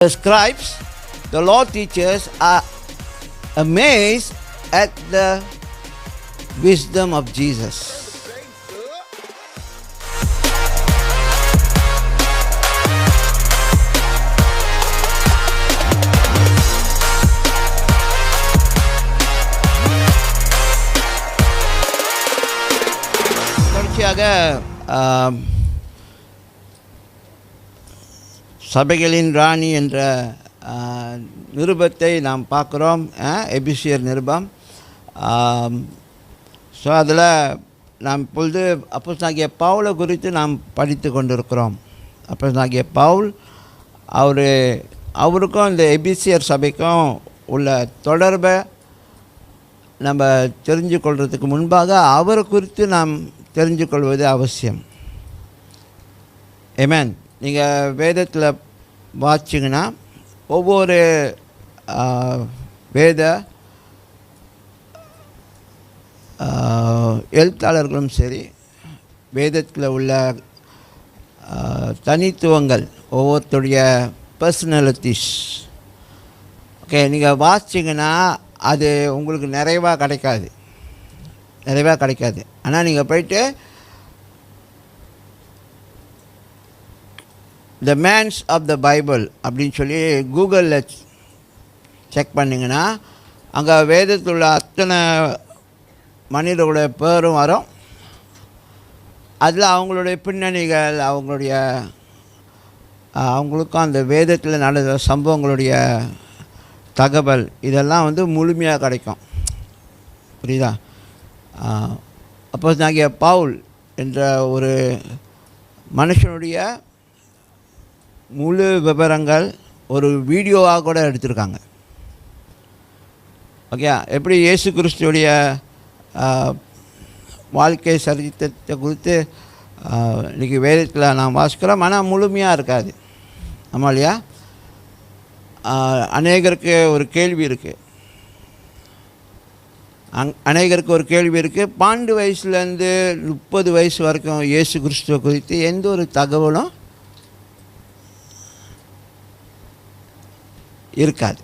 The scribes, the law teachers, are amazed at the wisdom of Jesus. தொடர்ச்சியாக சபைகளின் ராணி என்ற நிருபத்தை நாம் பார்க்குறோம், எபிசியர் நிருபம். ஸோ அதில் நாம் இப்பொழுது அப்போஸ்தலனாகிய பவுலை குறித்து நாம் படித்து கொண்டிருக்கிறோம். அப்போஸ்தலனாகிய பவுல் அவருக்கும் இந்த எபிசியர் சபைக்கும் உள்ள தொடர்பை நம்ம தெரிஞ்சு கொள்வதுக்கு முன்பாக அவரை குறித்து நாம் தெரிஞ்சு கொள்வது அவசியம். ஆமென். நீங்கள் வேதத்தில் வாசிச்சிங்கன்னா ஒவ்வொரு வேத எழுத்தாளர்களும் சரி, வேதத்தில் உள்ள தனித்துவங்கள், ஒவ்வொருத்தருடைய பர்சனாலிட்டிஸ், ஓகே, நீங்கள் வாசிச்சிங்கன்னா அது உங்களுக்கு நிறைவாக கிடைக்காது. ஆனால் நீங்கள் போயிட்டு the mans of the Bible அப்படின்னு சொல்லி கூகுளில் செக் பண்ணிங்கன்னா அங்கே வேதத்தில் உள்ள அத்தனை மனிதர்களுடைய பேரும் வரும். அதில் அவங்களுடைய பின்னணிகள், அவங்களுக்கும் அந்த வேதத்தில் நடந்த சம்பவங்களுடைய தகவல் இதெல்லாம் முழுமையாக கிடைக்கும். புரியுதா? அப்போஸ்தலனாகிய பவுல் என்ற ஒரு மனுஷனுடைய முழு விவரங்கள் ஒரு வீடியோவாக கூட எடுத்திருக்காங்க. ஓகே, எப்படி இயேசு கிறிஸ்துடைய வாழ்க்கை சரித்திரத்தை குறித்து இன்றைக்கி வேதத்தில் நாம் வாசிக்கிறோம். ஆனால் முழுமையாக இருக்காது. ஆமாம் இல்லையா? அநேகருக்கு ஒரு கேள்வி இருக்குது. 12 வயசுலேருந்து 30 வயசு வரைக்கும் இயேசு கிறிஸ்துவை குறித்து எந்த ஒரு தகவலும் இருக்காது.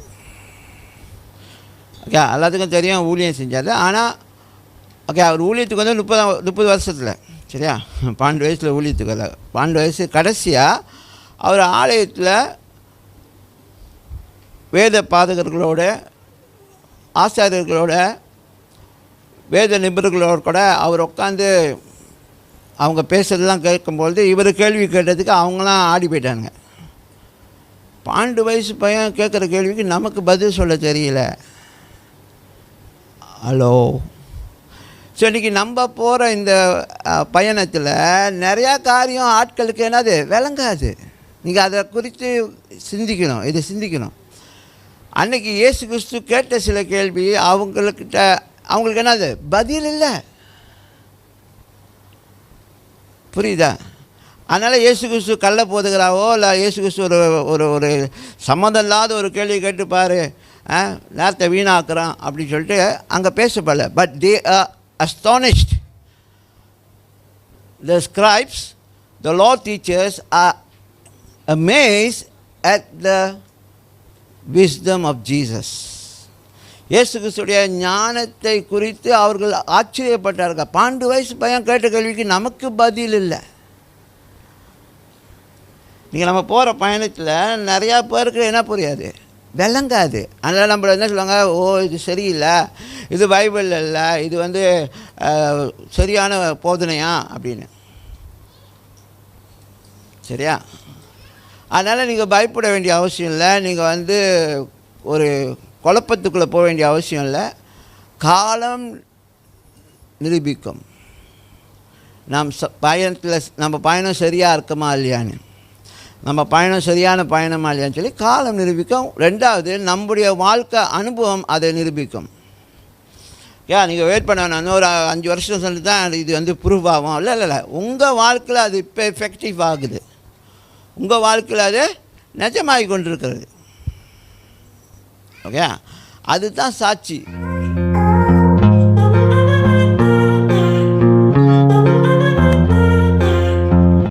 ஓகே, எல்லாத்துக்கும் தெரியும் ஊழியம் செஞ்சார். ஆனால் ஓகே, அவர் ஊழியத்துக்கு 30 வருஷத்தில், சரியா, 12 வயசில் ஊழியத்துக்கு வரல. 12 வயசு கடைசியாக அவர் ஆலயத்தில் வேத பாதகர்களோட, ஆசாரியர்களோட, வேத நிபுணர்களோடு கூட அவர் உட்காந்து அவங்க பேசுறதெல்லாம் கேட்கும்பொழுது இவர் கேள்வி கேட்டதுக்கு அவங்களாம் ஆடி போயிட்டாங்க. 12 வயசு பையன் கேட்குற கேள்விக்கு நமக்கு பதில் சொல்ல தெரியல. ஹலோ. ஸோ இன்றைக்கி நம்ம போகிற இந்த பயணத்தில் நிறையா காரியம் ஆட்களுக்கு என்னது விளங்காது. நீங்கள் அதை குறித்து சிந்திக்கணும். அன்றைக்கி இயேசு கிறிஸ்து கேட்ட சில கேள்வி அவங்களுக்கு என்னது பதில் இல்லை. புரியுதா? அதனால் இயேசு கிறிஸ்து கள்ள போதுகிறாவோ இல்லை இயேசு கிறிஸ்து ஒரு சம்மந்தம் இல்லாத ஒரு கேள்வி கேட்டுப்பார், நேரத்தை வீணாக்குறான் அப்படின்னு சொல்லிட்டு அங்கே பேசப்படல. But they are astonished. The scribes, the law teachers are amazed at the wisdom of Jesus. இயேசு கிறிஸ்துடைய ஞானத்தை குறித்து அவர்கள் ஆச்சரியப்பட்டார்கள். 12 வயசு பையன் கேட்ட கேள்விக்கு நமக்கு பதில் இல்லை. நீங்கள் நம்ம போகிற பயணத்தில் நிறையா பேருக்கு என்ன புரியாது, விளங்காது. அதனால் நம்மள என்ன சொல்லுவாங்க, ஓ இது சரியில்லை, இது பைபிள் இல்லை, இது சரியான போதனையா அப்படின்னு. சரியா? அதனால் நீங்கள் பயப்பட வேண்டிய அவசியம் இல்லை. நீங்கள் ஒரு குழப்பத்துக்குள்ளே போக வேண்டிய அவசியம் இல்லை. காலம் நிரூபிக்கும் நம்ம பயணம் சரியாக இருக்குமா இல்லையான்னு, நம்ம பயணம் சரியான பயணமா இல்லையான்னு சொல்லி காலம் நிரூபிக்கும். 2வது நம்முடைய வாழ்க்கை அனுபவம் அதை நிரூபிக்கும். நீங்கள் வெயிட் பண்ண வேணாம், இன்னொரு 5 வருஷம் சொல்லி தான் இது ப்ரூவ் ஆகும். இல்லை, உங்கள் வாழ்க்கையில் அது இப்போ எஃபெக்டிவ் ஆகுது. உங்கள் வாழ்க்கையில் அது நிஜமாகி கொண்டிருக்கிறது. ஓகே, அதுதான் சாட்சி.